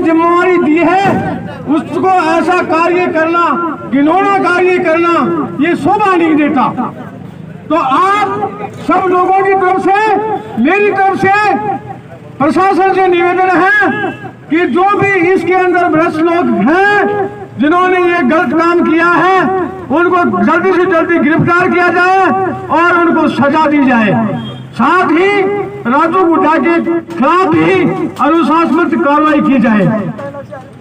जिम्मेवारी दी है उसको ऐसा कार्य करना, घिनौना कार्य करना, ये शोभा नहीं देता। तो आप सब लोगों की तरफ से, मेरी तरफ से प्रशासन से निवेदन है कि जो भी इसके अंदर भ्रष्ट लोग हैं जिन्होंने ये गलत काम किया है उनको जल्दी से जल्दी गिरफ्तार किया जाए और उनको सजा दी जाए। साथ ही राजू गुड्डा के खिलाफ भी अनुशासनात्मक कार्रवाई की जाए।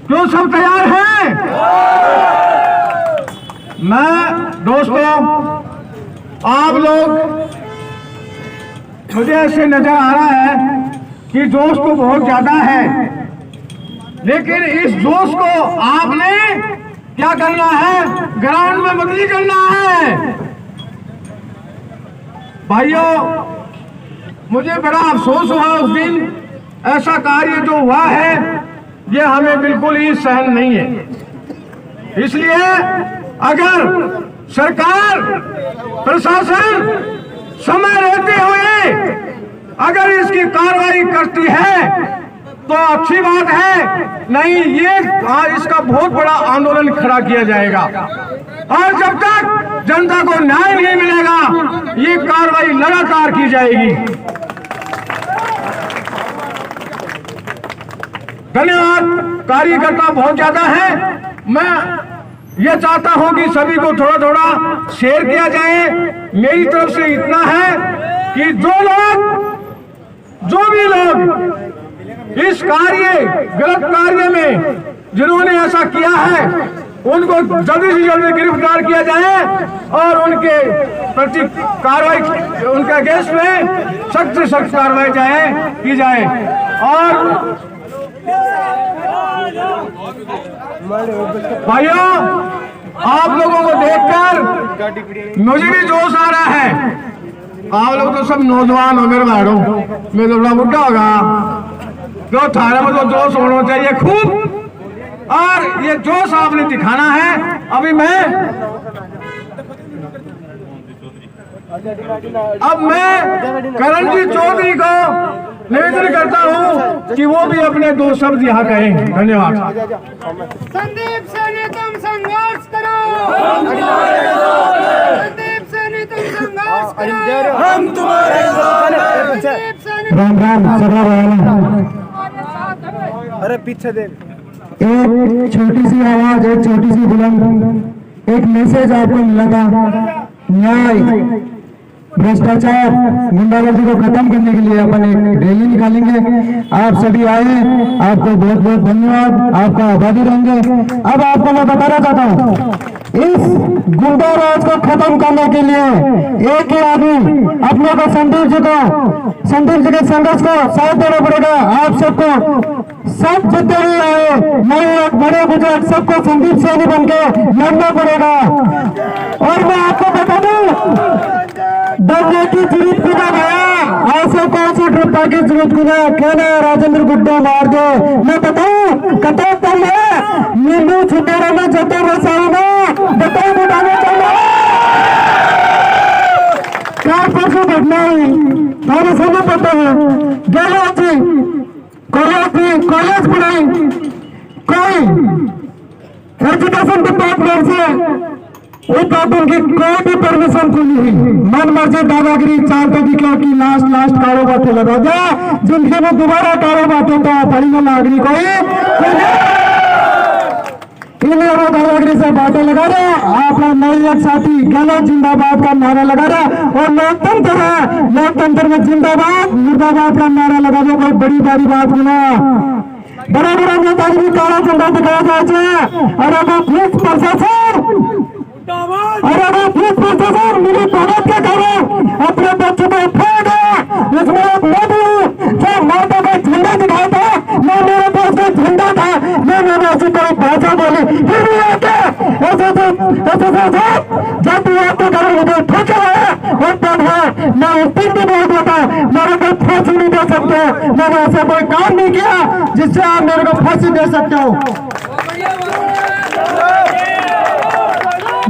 क्यों सब तैयार हैं? मैं दोस्तों, आप लोग, मुझे ऐसे नजर आ रहा है कि जोश तो बहुत ज्यादा है, लेकिन इस जोश को आपने क्या करना है, ग्राउंड में बदली करना है। भाइयों, मुझे बड़ा अफसोस हुआ उस दिन, ऐसा कार्य जो हुआ है ये हमें बिल्कुल ही सहन नहीं है। इसलिए अगर सरकार, प्रशासन समय रहते हुए अगर इसकी कार्रवाई करती है तो अच्छी बात है, नहीं ये इसका बहुत बड़ा आंदोलन खड़ा किया जाएगा। और जब तक जनता को न्याय नहीं मिलेगा ये कार्रवाई लगातार की जाएगी। धन्यवाद। कार्यकर्ता बहुत ज्यादा है, मैं ये चाहता हूं कि सभी को थोड़ा थोड़ा शेयर किया जाए। मेरी तरफ से इतना है कि जो भी लोग इस गलत कार्य में जिन्होंने ऐसा किया है उनको जल्दी से जल्दी गिरफ्तार किया जाए और उनके प्रति कार्रवाई, उनके अगेंस्ट में सख्त से सख्त कार्रवाई की जाए। और भाइयों, आप लोगों को देखकर मुझे भी जोश आ रहा है। आप लोग तो सब नौजवान हो मेरे भाइयों, मैं तो बड़ा बुढ़ा होगा, जो थाने में तो जोश होना चाहिए खूब, और ये जोश आपने दिखाना है। अभी मैं करणजीत चौधरी को निवेदन करता हूं कि वो भी अपने दो शब्द यहाँ कहें। धन्यवाद। संदीप सैनी तुम संघर्ष करो, संदीप सैनी तुम संघर्ष करो, हम तुम्हारे साथ। राम राम। अरे पीछे देख, एक छोटी सी आवाज, एक छोटी सी बुलंद, एक मैसेज आपको मिला था। न्याय, भ्रष्टाचार, गुंडागर्दी को खत्म करने के लिए अपन एक रैली निकालेंगे। आप सभी आए, आपको बहुत बहुत धन्यवाद, आपका आभारी रहेंगे। अब आपको मैं बताना चाहता हूँ, इस गुंडा राज को खत्म करने के लिए एक ही आदमी अपने को संदीप जी के संघर्ष को साथ देना पड़ेगा। आप सबको, सब जितने भी आए, नए बड़े बुजुर्ग, सबको संदीप सैनी बनके लड़ना पड़ेगा। और मैं आपको बता दूं, डरने की जरूरत को ना गया, ऐसे कौन सी ड्रपा की जरूरत को ना कहना राजेंद्र गुड्डा मार दे। मैं बताऊं कतौ तम है नींबू छुटे रहना जते बसाऊंगा बताओ बुढ़ाने चलो क्या परसों घटना हुई मेरे सभी पता है। कॉलेज पढ़ाई कोई एजुकेशन डिपार्टमेंट से उनकी कोई भी परमिशन को नहीं, मन मर्जी दादागिरी चालते दिखा कि लास्ट कारोबार थे लगा जा जिनके में दोबारा कारोबार तो पड़ी नागरिक इन और दादागिरी से बातें लगा रहे, अपना नई एक साथी गलत जिंदाबाद का नारा लगा रहा और लोकतंत्र है, लोकतंत्र में जिंदाबाद मुर्दाबाद का नारा लगा दो। कोई बड़ी बड़ी बात ना बड़ा बड़ा नेताजी भी काला झंडा दिखाया जाए। अरे वो पुलिस प्रशासन, अरे वो पुलिस प्रशासन मेरी मदद के करो, अपने बच्चों को फेंक दो। इसमें एक मोदी जो माता का झंडा दिखाया था, मैं मेरे पास का झंडा था, मैं मेरे ऐसी कोई भाषा बोली फिर भी आते ऐसे जब भी आपके घर मुझे ठोके है और तब है मैं उस दिन भी बोल देता मेरे को फांसी नहीं दे सकते। मैंने ऐसा कोई काम नहीं किया जिससे आप मेरे को फांसी दे सकते हो।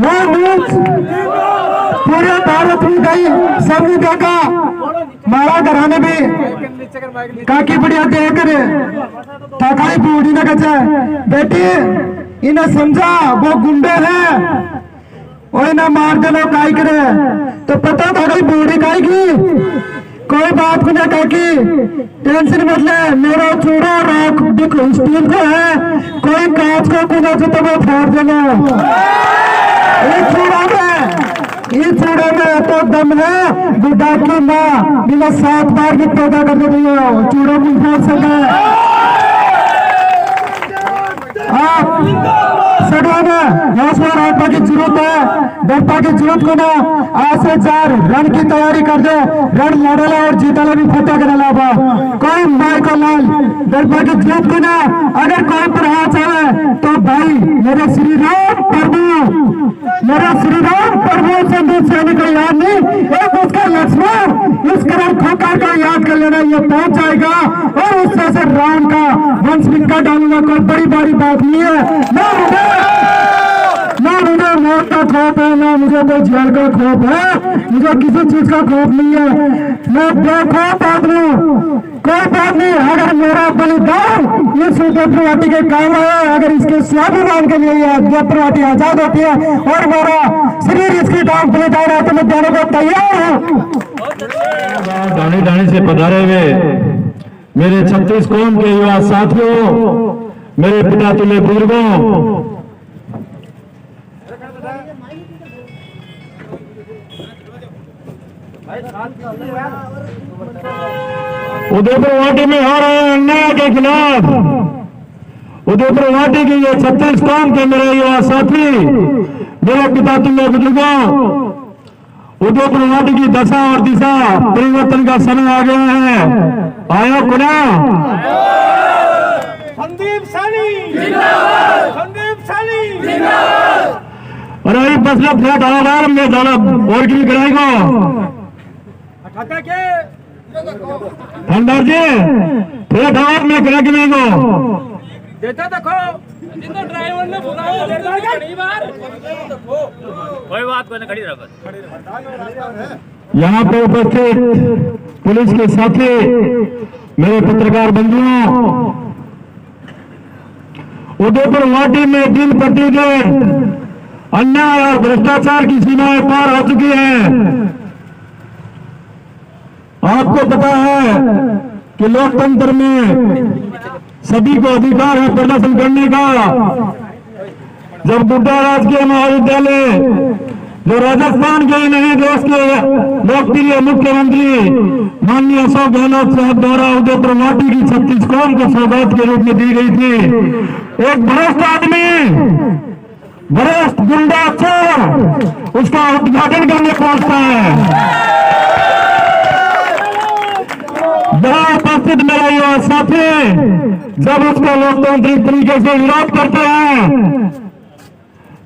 वो न्यूज पूरे भारत में गई, सबने देखा, मारा घराने भी काकी बढ़िया देख कर थकाई बूढ़ी न कचा बेटी इन्हें समझा वो गुंडे हैं और इन्हें मार देना काई करे तो पता था गई बूढ़ी काई की कोई बात को ना काकी टेंशन मत ले, मेरा चूड़ा राख दिख स्टील को है, कोई कांच को कुना जो तो मैं फोड़ देना। इस चूड़े में तो दम है बुढ़ा की माँ बिना 7 बार भी पैदा कर देती है, चूड़ों को फोड़ सके। सड़ों में हौसला रखने की जरूरत है, डरने की जरूरत को ना। आज से 4 रण की तैयारी कर दो, रण लड़ेला और जीतला भी फतेह कर लाभा। कोई माई को लाल डरने की जरूरत को ना। अगर कोई पढ़ा चाहे तो भाई मेरे श्री राम प्रभु संदेश सेने को याद नहीं, एक उसका लक्ष्मण इस करण खोकर को याद कर लेना, ये पहुंच जाएगा और उससे से राम का वंश मिटका डालूंगा। कोई बड़ी बड़ी बात नहीं है, ना मुझे मौत का खौफ है, ना मुझे कोई जेल का खौफ है, मुझे किसी चीज का खौफ नहीं है। मैं बेखौफ आदमी, कोई बात नहीं। अगर मेरा बलिदान इस उदयपुरवाटी के काम है, अगर इसके स्वाभिमान के लिए यह उदयपुरवाटी आजाद होती है और मेरा शरीर इसकी दाम बलिदान है तो मैं देने को तैयार हूँ। दाने दाने से पधारे हुए मेरे 36 कौम के युवा साथियों, मेरे पिता तुल्य बुजुर्गों, उदयपुरवाटी में हो रहे अन्याय के खिलाफ उदयपुरवाटी की ये 36 कौम के मेरे युवा साथी, मेरे पिता तुल्य बुजुर्गों, उदयपुरवाटी की दशा और दिशा परिवर्तन का समय आ गया है। आयो कुना संदीप सैनी जिंदाबाद, संदीप सैनी जिंदाबाद। अरे बस लोग फ्लैट हवादार में डाला और की कराएगा ठंडा जी फ्लैट हवाद में करा के नहीं गो देता देखो जिनको ड्राइवर ने बुलाया घड़ी बार कोई बात कोई खड़ी रखो। यहाँ पे उपस्थित पुलिस के साथी, मेरे पत्रकार बंधुओं, उदयपुरवाटी में दिन प्रतिदिन अन्याय और भ्रष्टाचार की सीमाएं पार हो चुकी है। आपको पता है कि लोकतंत्र में सभी को अधिकार है प्रदर्शन करने का। जब बुड्ढा राजकीय महाविद्यालय जो राजस्थान के ही नहीं देश के लोकप्रिय मुख्यमंत्री माननीय अशोक गहलोत साहब द्वारा उदयपुरवाटी की 36 कौम को सौगात के रूप में दी गई थी, एक भ्रष्ट आदमी, भ्रष्ट गुंडा चोर उसका उद्घाटन करने पहुंचता है। यहाँ उपस्थित मेरा युवा साथी जब उसका लोकतांत्रिक तरीके से विरोध करते हैं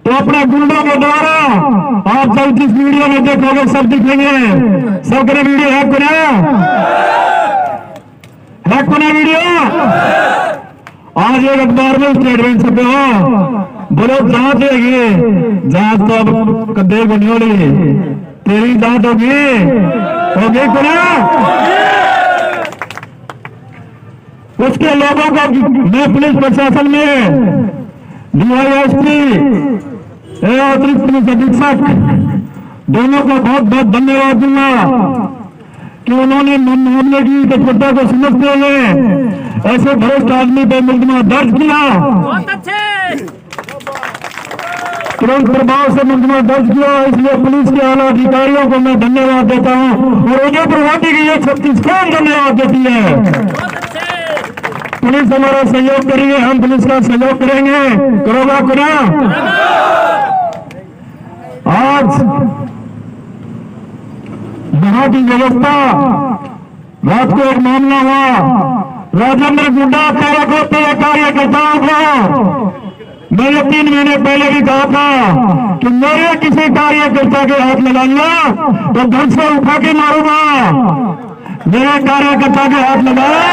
तो अपने गुंडों के द्वारा, आप जब जिस वीडियो में देखोगे सब दिखेंगे, सब करे वीडियो है कुना वीडियो। आज एक अखबार में स्टेटमेंट छपे हो, बोलो जांच होगी, जांच तो अब कदे को नहीं हो रही, तेरी जांच होगी कुना। उसके लोगों को मैं पुलिस प्रशासन में डीवाईएसपी अतिरिक्त पुलिस अधीक्षक दोनों को बहुत बहुत धन्यवाद दूंगा कि उन्होंने मामले की तत्परता को समझते हुए ऐसे भ्रष्ट आदमी पर मुकदमा दर्ज किया। बहुत अच्छे। तुरंत प्रभाव से मुकदमा दर्ज किया, इसलिए पुलिस के आला अधिकारियों को मैं धन्यवाद देता हूं और उदयपुर वाटी की ये 36 कौन धन्यवाद देती है। पुलिस हमारा सहयोग करेंगे, हम पुलिस का सहयोग करेंगे, करोगा करो। आज यहाँ की व्यवस्था, रात को एक मामला हुआ, राजेंद्र गुड्डा तेरे कार्यकर्ताओं को मैंने 3 महीने पहले भी कहा था कि मेरे किसी कार्यकर्ता के हाथ लगाऊंगा तो घर से उठा के मारूंगा। मेरे कार्यकर्ता के हाथ लगाया,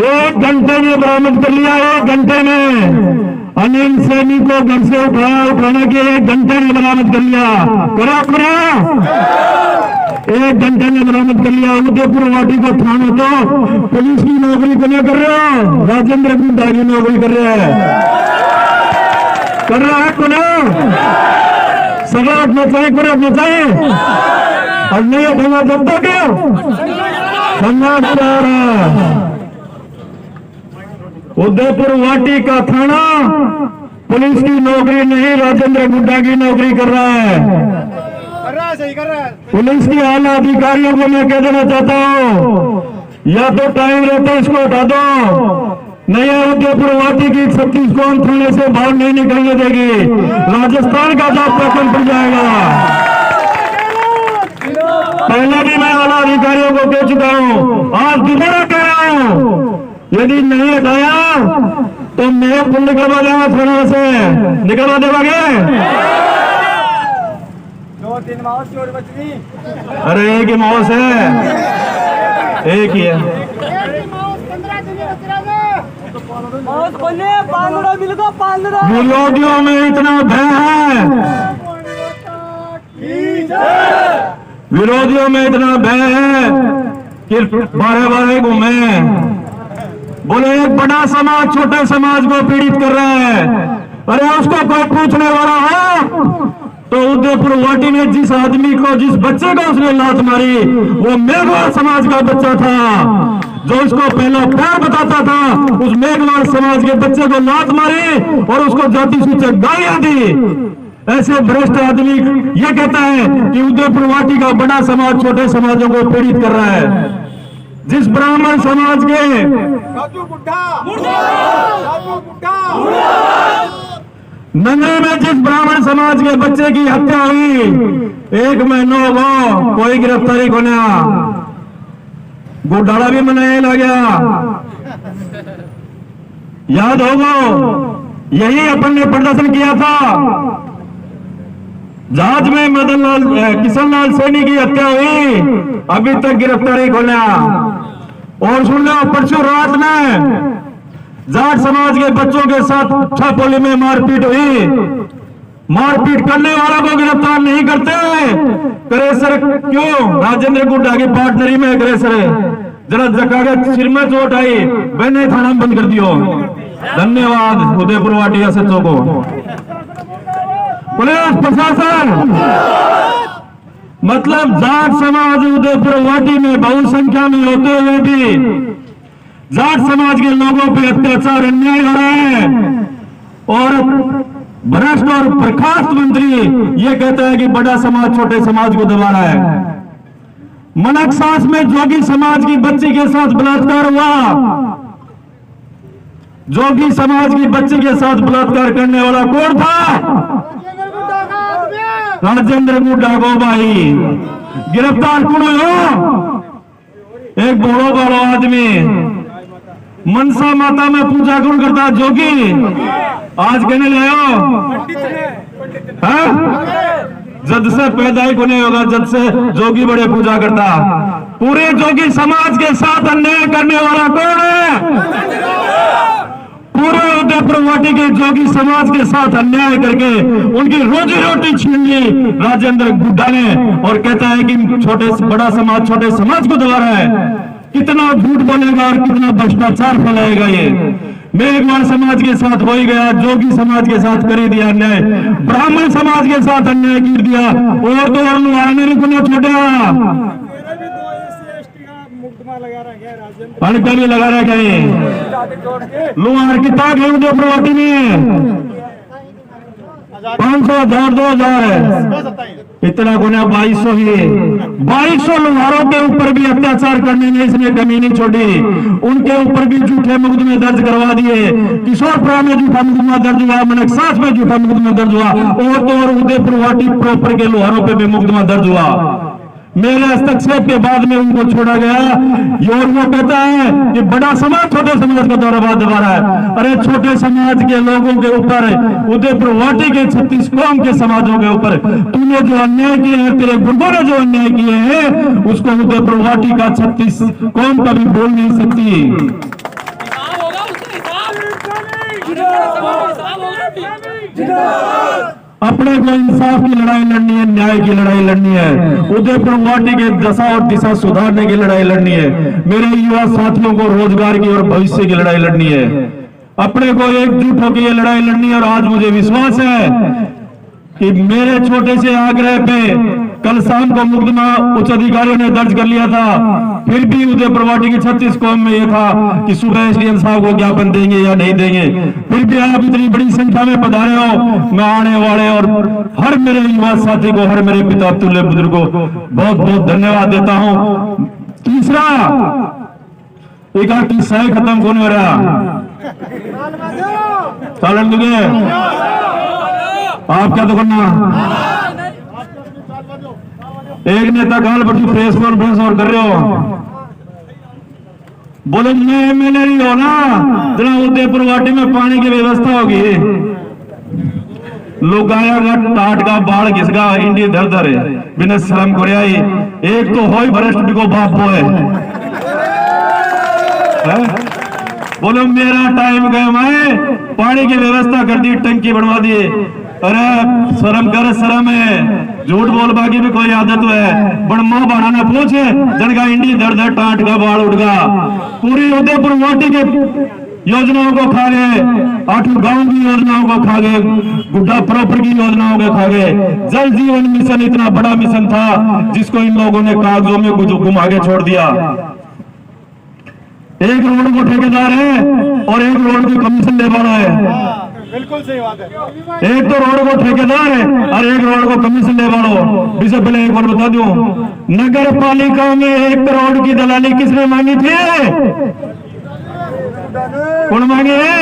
1 घंटे में बरामद कर लिया। 1 घंटे में अनिल सैनी को घर से उठाने के 1 घंटे में बरामद कर लिया। करा 1 घंटे में बरामद कर लिया। उदयपुर वाटी को थाना तो पुलिस की नौकरी को कर रहा है, राजेंद्र गुड्डा की नौकरी कर रहा है, कर रहा है को ना सगला अपना चाहिए, करे अपना चाहिए और नहीं उठेगा जब तक संघर्ष कर रहा है। उदयपुर वाटी का थाना पुलिस की नौकरी नहीं, राजेंद्र गुड्डा की नौकरी कर रहा है। सही कर रहा है। पुलिस के आला अधिकारियों को मैं कह देना चाहता हूं, या तो टाइम रहते इसको हटा दो, नहीं उदयपुर वाटी की 36 कौन थाने से बाहर नहीं निकलने देगी। राजस्थान का जॉब पैटर्न पड़ जाएगा। पहले भी मैं आला अधिकारियों को कह चुका हूं, आज दोबारा कह रहा हूं, यदि नहीं हटाया तो मैं खुद निकलवा देगा थाना से, निकलवा देवागे। 2-3 माउस चोर बच गई। अरे एक ही माउस है, एक ही है। विरोधियों में इतना भय है, विरोधियों में इतना भय है कि 12-12 घूमे। बोले एक बड़ा समाज छोटे समाज को पीड़ित कर रहा है, अरे उसको कोई पूछने वाला हो तो उदयपुर वाटी में जिस आदमी को, जिस बच्चे को उसने लात मारी वो मेघवाल समाज का बच्चा था, जो उसको पहला प्यार बताता था, उस मेघवाल समाज के बच्चे को लात मारी और उसको जाति सूचक गालियां दी। ऐसे भ्रष्ट आदमी ये कहता है कि उदयपुर वाटी का बड़ा समाज छोटे समाजों को पीड़ित कर रहा है। जिस ब्राह्मण समाज के नंगे में जिस ब्राह्मण समाज के बच्चे की हत्या हुई, 1 महीना हो कोई गिरफ्तारी को नहीं, घोटाला भी मनाया ला गया। याद होगा यही अपन ने प्रदर्शन किया था, जहाज में मदन लाल किशन लाल सैनी की हत्या हुई, अभी तक गिरफ्तारी को नहीं। और सुन लो, परसों रात में जाट समाज के बच्चों के साथ छापोली में मारपीट हुई, मारपीट करने वालों को गिरफ्तार नहीं करते। क्रेसर क्यों? राजेंद्र गुड्डा की पार्टनरी में क्रेसर है। जरा जका के सिर में चोट आई, मैंने थाना बंद कर दियो। धन्यवाद उदयपुर वाटी एसएचओ को, पुलिस प्रशासन। मतलब जाट समाज उदयपुर वाटी में बहुसंख्या में होते हुए भी जाट समाज के लोगों पे अत्याचार अन्याय हो रहा है। और भ्रष्ट और बर्खास्त मंत्री ये कहता है कि बड़ा समाज छोटे समाज को दबा रहा है। मनकसास में जोगी समाज की बच्ची के साथ बलात्कार हुआ, जोगी समाज की बच्ची के साथ बलात्कार करने वाला कौन था? राजेंद्र गुड्डा को भाई गिरफ्तार कौन हो? एक बड़ो बड़ो आदमी मनसा माता में पूजा कौन करता? जोगी। आज कहने ले जद से पैदा ही कोने होगा, जद से जोगी बड़े पूजा करता। पूरे जोगी समाज के साथ अन्याय करने वाला कौन है? पूरे उदयपुर वाटी के जोगी समाज के साथ अन्याय करके उनकी रोजी रोटी छीन ली राजेंद्र गुड्डा ने, और कहता है कि छोटे बड़ा समाज छोटे समाज को दबा रहा है। कितना झूठ बोलेगा और कितना भ्रष्टाचार फैलाएगा ये। मेघवाल समाज के साथ हो ही गया, जोगी समाज के साथ कर ही दिया अन्याय, ब्राह्मण समाज के साथ अन्याय कर दिया, और तो और ने भी गुना छोड़ा। अणका भी लगा रखे लोहार की ताक है उदय प्रवाटी में 500 1000 2000 है इतना गुना 2200 ही 2200 लोहारों के ऊपर भी अत्याचार करने में इसने कमी नहीं छोड़ी। उनके ऊपर भी झूठे मुकदमे दर्ज करवा दिए। किशोरपुरा में झूठा मुकदमा दर्ज हुआ, मनकसास में झूठा मुकदमा दर्ज हुआ और तो और उदयपुर वाटी प्रॉपर के लोहारों पे भी मुकदमा दर्ज हुआ। मेरे हस्तक्षेप के बाद में उनको छोड़ा गया। और वो कहता है कि बड़ा समाज छोटे समाज का दौरा रहा है। अरे छोटे समाज के लोगों के ऊपर, उदयपुर वाटी के 36 कौम के समाजों के ऊपर तूने जो अन्याय किए हैं, तेरे गुर्गों ने जो अन्याय किए हैं, उसको उदयपुर वाटी का 36 कौम कभी बोल नहीं सकती। अपने को इंसाफ की लड़ाई लड़नी है, न्याय की लड़ाई लड़नी है, उदयपुर वाटी के दशा और दिशा सुधारने की लड़ाई लड़नी है, मेरे युवा साथियों को रोजगार की और भविष्य की लड़ाई लड़नी है। अपने को एकजुट होकर ये लड़ाई लड़नी है। और आज मुझे विश्वास है कि मेरे छोटे से आग्रह पे कल शाम को मुकदमा उच्च अधिकारियों ने दर्ज कर लिया था, फिर भी उदयपुर वाटी की 36 कौम में यह था कि सुबह एसडीएम साहब को ज्ञापन देंगे या नहीं देंगे। फिर भी आप इतनी बड़ी संख्या में पधारे हो। मैं आने वाले और हर मेरे युवा साथी को, हर मेरे पिता तुल्य बुजुर्ग को बहुत बहुत धन्यवाद देता हूं। तीसरा एक किस्सा खत्म कौन हो रहा तालन दूंगे आप क्या तो करना। एक नेता काल पर प्रेस कॉन्फ्रेंस और कर रहे हो, बोले मैं एमएलए नहीं हो ना, जरा उदयपुर वाटी में पानी की व्यवस्था होगी। लोग आया टाट का बाढ़ घिसगा इंडिया धर धर बिना शर्म को एक तो हो भ्रष्ट को बाप हो है। बोलो मेरा टाइम गया, मैं पानी की व्यवस्था कर दी, टंकी बनवा दी। अरे शर्म कर, शर्म है, झूठ बोल बाकी भी कोई आदत है। बड़ मां बढ़ाना पूछे जनका इंडी दर दर टाट का बाढ़ उठगा। पूरी उदयपुर वाटी के योजनाओं को खा गए, 8 गांव की योजनाओं को खा गए, गुड्डा प्रॉपर की योजनाओं को खा गए। जल जीवन मिशन इतना बड़ा मिशन था जिसको इन लोगों ने कागजों में घुमा के छोड़ दिया। एक रोड को ठेकेदार है और एक रोड की कमीशन ले वाला है। बिल्कुल सही बात है। एक तो रोड को ठेकेदार है और एक रोड को कमीशन ले वालो। इससे पहले एक बार बता दूं, नगर पालिका में 1 करोड़ की दलाली किसने मांगी थी? कौन मांगी है?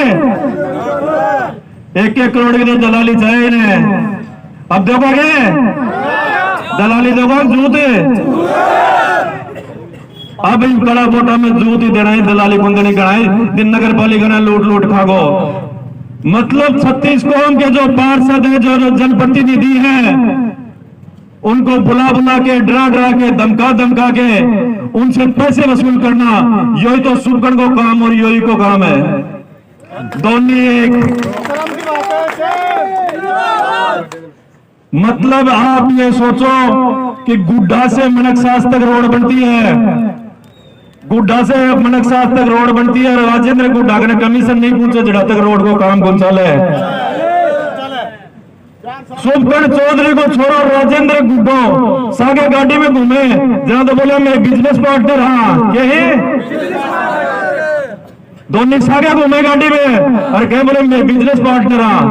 1-1 करोड़ की तो दलाली चाहिए इन्हें। अब देखोगे दलाली देखो जूते, अब इन कड़ा बोटा में जूत ही देना है, दलाली बंद नहीं कराए। दिन नगर पालिका ने लूट लूट खागो। मतलब 36 कौम के जो पार्षद है, जो जनप्रतिनिधि हैं, उनको बुला बुला के, डरा डरा के, धमका धमका के उनसे पैसे वसूल करना, यही तो सुबगण को काम और यही को काम है। दोनों एक। मतलब आप ये सोचो कि गुड्डा से मनकसास तक रोड बनती है, गुड्डा से मनकसास तक रोड बनती है, राजेंद्र गुड्डा ने कमीशन नहीं पूछे जड़ा तक रोड को काम कौन चले। सुबगण चौधरी को छोड़ो, राजेंद्र गुड्डो सागे गाड़ी में घूमे, जरा तो बोले मैं बिजनेस पार्टनर। हाँ यही दोनों सागे घूमे गाड़ी में और क्या बोले मैं बिजनेस पार्टनर। हाँ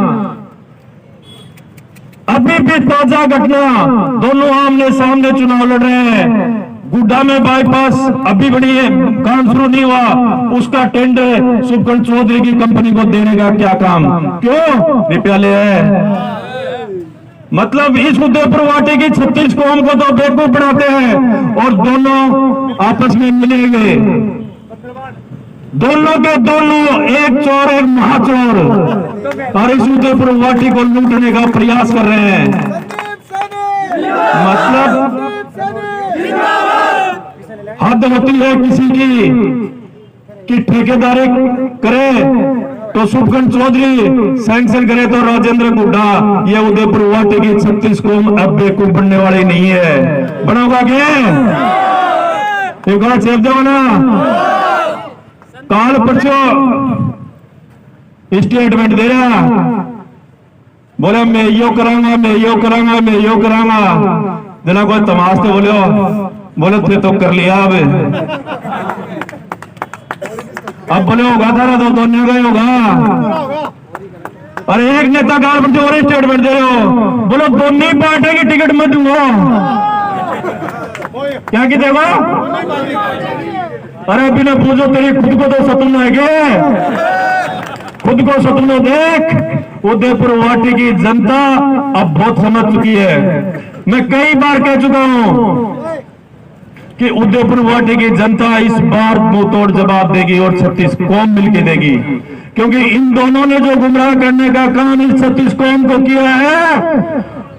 अभी भी ताजा घटना, दोनों आमने सामने चुनाव लड़ रहे हैं। गुड्डा में बाईपास अभी बनी है, काम शुरू नहीं हुआ, उसका टेंडर सुबगण चौधरी की कंपनी को देने का क्या काम? क्यों? रिप्याले है। मतलब इस उदयपुर वाटी की 36 कौम को तो बेवकूफ बनाते हैं और दोनों आपस में मिलेंगे। दोनों के दोनों एक चोर एक महाचोर, और इस उदयपुर वाटी को लूटने का प्रयास कर रहे हैं। मतलब हद होती है किसी की कि ठेकेदारी करे तो सुबगण चौधरी, सैंक्शन करे तो राजेंद्र गुड्डा। ये उदयपुर वाटी की 36 कौम अब बेवकूफ बनने वाली नहीं है। बनोगा क्या? एक चेप दो ना। काल परसों स्टेटमेंट दे रहा, बोले मैं यो करांगा, मैं यो करांगा, मैं यो करांगा। जना कोई तमाश तो बोलो बोले थे तो कर लिया अब बोले होगा था तो दोनों का ही होगा। अरे एक नेता गाल पर और स्टेटमेंट दे रहे हो, बोलो दोनों ही पार्टी की टिकट मत दूंगा। क्या की देगा? अरे बिना पूछो तेरी खुद को तो सपना है क्या? खुद को सपना देख। उदयपुर वाटी की जनता अब बहुत समझ चुकी है। मैं कई बार कह चुका हूं कि उदयपुर वाटी की जनता इस बार मुंह तोड़ जवाब देगी और 36 कौम मिलके देगी, क्योंकि इन दोनों ने जो गुमराह करने का काम इस 36 कौम को किया है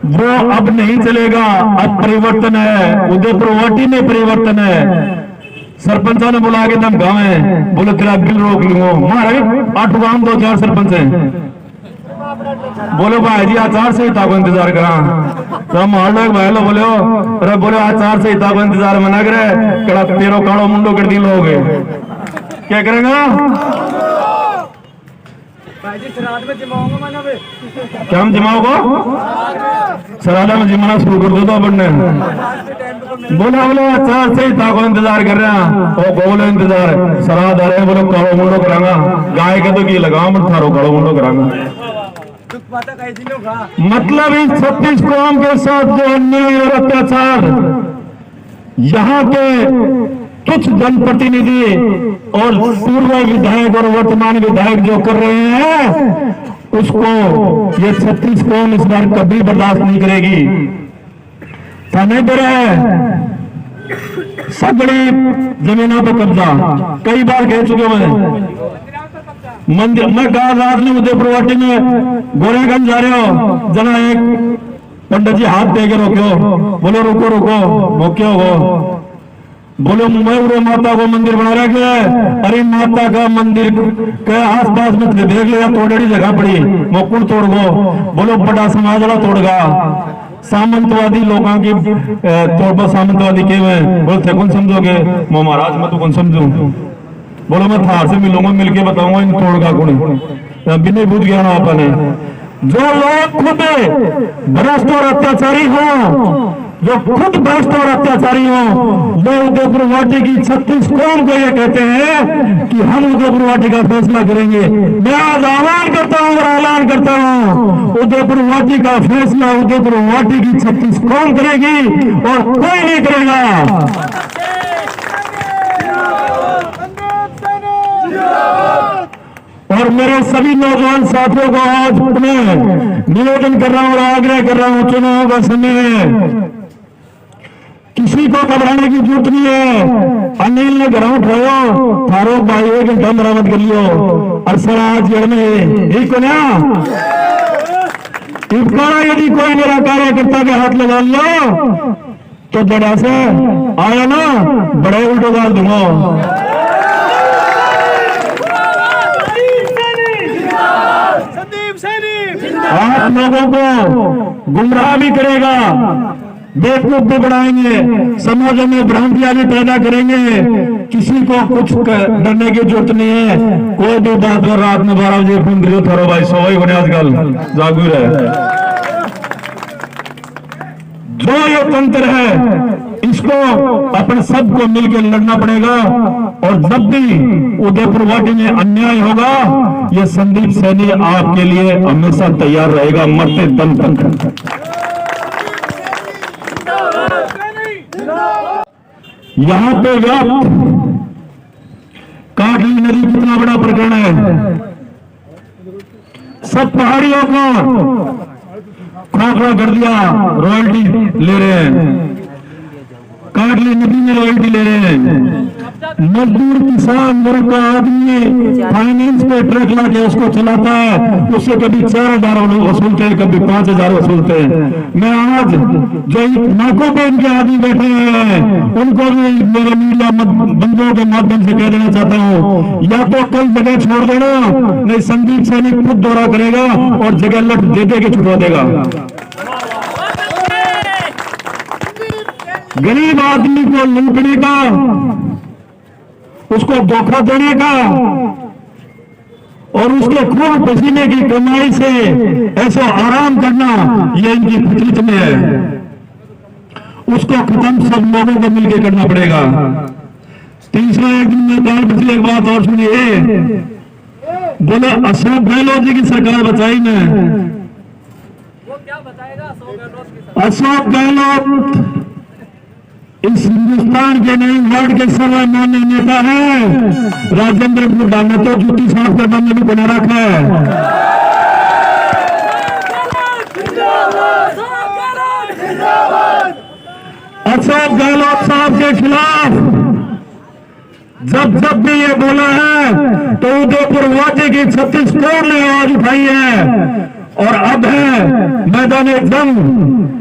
वो अब नहीं चलेगा। अब परिवर्तन है, उदयपुर वाटी में परिवर्तन है। सरपंचा ने बुला के दम गाँव है, बोलो तेरा बिल रोक लूंगा। हमारे 8 गांव 2-4 सरपंच हैं। बोलो भाई जी आचार संहिता को इंतजार करा तो मान लो भाई लो बोले अरे बोले आचार संहिता को इंतजार मना करे कड़ा तेरो काड़ो मुंडो कर दी लोग क्या करेगा? क्या हम जमाओगे? सरादा में जिमाना शुरू कर दो तो बनने बोला बोलो आचार संहिता को इंतजार कर रहे हैं। बोलो इंतजार सराद आ रहे हैं, बोलो काड़ो मुंडो करांगा। गाय के तो की लगाओ मैं थारो काड़ो मुंडो करांगा। मतलब इस 36 कौम के साथ जो अन्याय और अत्याचार यहाँ के कुछ जनप्रतिनिधि और पूर्व विधायक और वर्तमान विधायक जो कर रहे हैं उसको ये 36 कौम इस बार कभी बर्दाश्त नहीं करेगी। समय पर है सगड़ी जमीनों पर कब्जा कई बार कह चुके मैं। मंदिर मैं कहा रात में उदयपुर वाटी में गोरेगंज जा रहे हो, जना एक पंडित जी हाथ दे के रोको, बोलो रुको रुको वो क्या हो? बोलो मैं माता को मंदिर बना रखे है। अरे माता का मंदिर के आस पास में देख लिया तोड़ेड़ी जगह पड़ी वो कुण तोड़ गो। बोलो बड़ा समाज वाला तोड़गा। सामंतवादी लोगों की तोड़ पर सामंतवादी के हुए बोलते कौन समझोगे? वो महाराज मैं तो कौन समझू? बोलो मैं थार से मिलूंगा, मिलके बताऊंगा इन तोड़ का गुण बिना बुझ गया ना अपने। जो लोग खुद भ्रष्ट और अत्याचारी हो, जो खुद भ्रष्ट और अत्याचारी हो, वो उदयपुर वाटी की 36 कौम को ये कहते हैं कि हम उदयपुर वाटी का फैसला करेंगे। मैं आज आह्वान करता हूँ और ऐलान करता हूँ उदयपुर वाटी का फैसला उदयपुर वाटी की 36 कौम करेगी और कोई नहीं करेगा। और मेरे सभी नौजवान साथियों को आज मैं निवेदन कर रहा हूं और आग्रह कर रहा हूं, चुनाव का समय है, किसी को घबराने की जरूरत नहीं है। अनिल ने घर उठाओ थारो भाई 1 घंटा बरामद कर लियो और सर आज जेल में एक को ना यदि कोई मेरा कार्यकर्ता के हाथ लगा लियो तो बड़ा से आया ना बड़े उल्टो गाल दूंगा। आप लोगों को गुमराह भी करेगा, बेवकूफ भी बनाएंगे, समाजों में भ्रांतियां भी पैदा करेंगे। किसी को कुछ डरने की जरूरत नहीं है। कोई भी बात कर रात में 12 बजे फोन करो थारो भाई सो ही होने आजकल जागरूक है। जो ये तंत्र है इसको अपने सबको मिलकर लड़ना पड़ेगा और जब भी उदयपुर वाटी में अन्याय होगा ये संदीप सैनी आपके लिए हमेशा तैयार रहेगा मरते दम तक। यहाँ पे व्याप्त काटली नदी कितना बड़ा प्रकरण है। सब पहाड़ियों को खोखला कर दिया, रॉयल्टी ले रहे हैं। काटली नदी में रॉयल्टी ले रहे हैं। मजदूर किसान वर्ग का आदमी फाइनेंस पे ट्रक लाके उसको चलाता है, उससे कभी 4,000 वसूलते हैं, कभी 5,000 वसूलते हैं। मैं आज जो नाकों पे इनके आदमी बैठे हैं उनको भी मेरे मीडिया बंधुओं के माध्यम से कह देना चाहता हूँ, या तो कई जगह छोड़ देना, नहीं संदीप सैनी खुद दौरा करेगा और जगह लट दे के छुड़वा देगा। गरीब आदमी को लूटने का, उसको धोखा देने का और उसके खून पसीने की कमाई से ऐसा आराम करना, ये इनकी फितरत में है। उसको खत्म सब लोगों को मिलकर करना पड़ेगा। तीसरा, एक दिन में काल पिछले एक बात और सुनिए, बोले अशोक गहलोत जी की सरकार बचाई में। अशोक गहलोत इस हिंदुस्तान के नहीं वर्ल्ड के सर्वमान्य नेता है। राजेंद्र गुड्डा ने तो जूती साफ करना में भी बना रखा है। अशोक गहलोत साहब के खिलाफ जब भी ये बोला है तो उदयपुर वादी की 36 करोड़ ने आवाज उठाई है। और अब है मैदान जंग,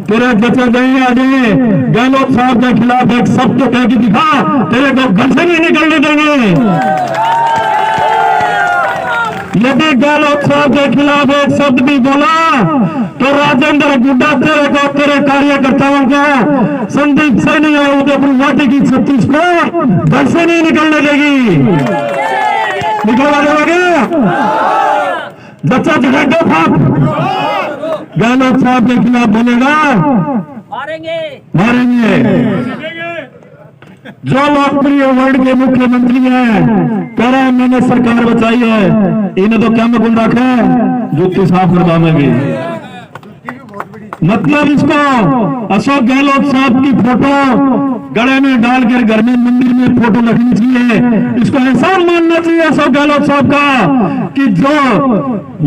तेरे बच्चे नहीं आ जाए। गहलोत साहब के खिलाफ एक शब्द तो कह के दिखा, तेरे को घर से नहीं निकलने देंगे। यदि गहलोत साहब के खिलाफ एक शब्द भी बोला तो राजेंद्र गुड्डा तेरे को, तेरे कार्यकर्ताओं को, संदीप सैनी और उदयपुर वाटी की 36 करोड़ घर से नहीं निकलने देगी। निकलवा देगा बच्चा जगह फाप। गहलोत साहब के खिलाफ बोलेगा मारेंगे। जो लोकप्रिय वर्ल्ड के मुख्यमंत्री हैं, कह रहे हैं मैंने सरकार बचाई है, इन्हें तो क्या में रखा है, जूती साफ करवा में भी। मतलब इसको अशोक गहलोत साहब की फोटो गले में डालकर घर में मंदिर में फोटो रखनी चाहिए। इसको एहसान मानना चाहिए अशोक गहलोत साहब का कि जो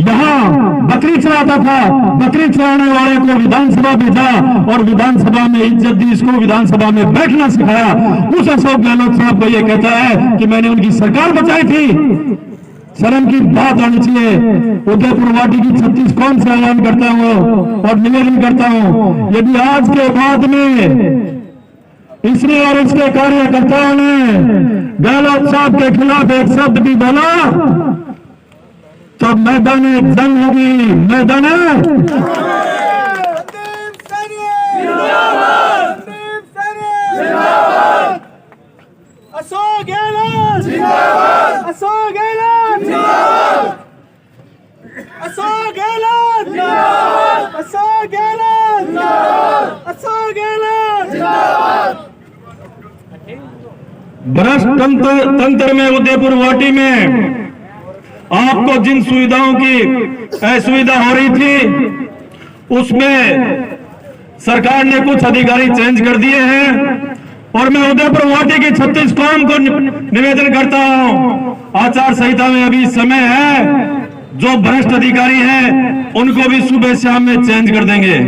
यहाँ बकरी चराता था, बकरी चराने वाले को विधानसभा भेजा और विधानसभा में इज्जत दी, इसको विधानसभा में बैठना सिखाया। उस अशोक गहलोत साहब को यह कहता है कि मैंने उनकी सरकार बचाई थी। शर्म की बात आनी चाहिए। उदयपुर वाटी की 36 कौन से ऐलान करता हूं और निवेदन करता हूं, यदि आज के बाद में इसने और इसके कार्यकर्ताओं ने गहलोत साहब के खिलाफ एक शब्द भी बोला तो मैदान जंग होगी। मैदान अशोक गहलोत अशोक गहलोत अशोक गहलोत अशोक गहलोत अशोक गहलोत। भ्रष्ट तंत्र में उदयपुर वाटी में आपको जिन सुविधाओं की असुविधा हो रही थी, उसमें सरकार ने कुछ अधिकारी चेंज कर दिए हैं। और मैं उदयपुर वाटी की 36 कौम को निवेदन करता हूं, आचार संहिता में अभी समय है, जो भ्रष्ट अधिकारी हैं उनको भी सुबह शाम में चेंज कर देंगे।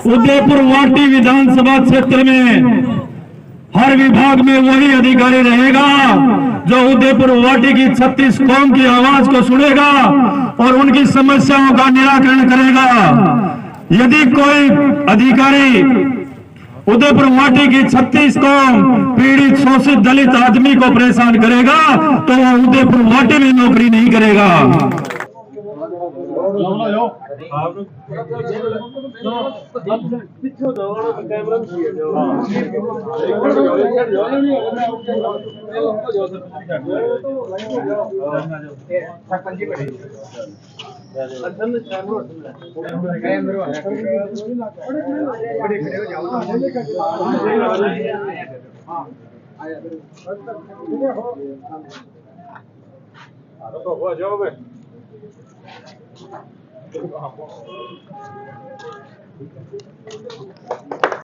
उदयपुर वाटी विधानसभा क्षेत्र में हर विभाग में वही अधिकारी रहेगा जो उदयपुर वाटी की 36 कौम की आवाज को सुनेगा और उनकी समस्याओं का निराकरण करेगा। यदि कोई अधिकारी उदयपुर वाटी की 36 कौम पीड़ित, शोषित, दलित आदमी को परेशान करेगा तो वह उदयपुर वाटी में नौकरी नहीं करेगा।